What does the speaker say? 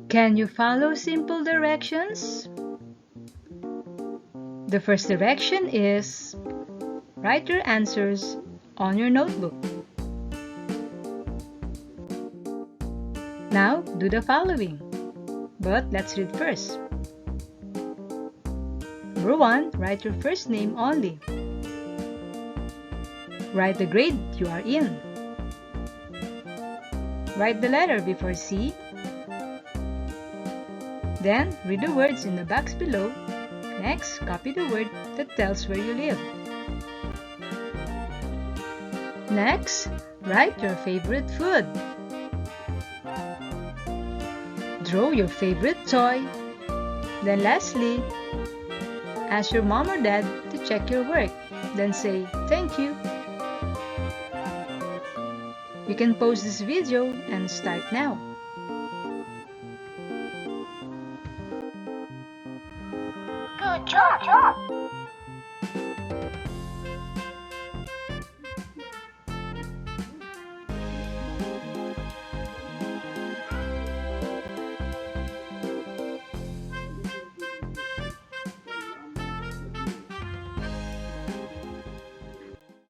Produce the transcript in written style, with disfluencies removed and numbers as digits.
Can you follow simple directions? The first direction is write your answers on your notebook. Now, do the following. But let's read first. Number 1, write your first name only. Write the grade you are in. Write the letter before C. Then, read the words in the box below. Next, copy the word that tells where you live. Next, write your favorite food. Draw your favorite toy. Then lastly, ask your mom or dad to check your work. Then say, "Thank you." You can pause this video and start now.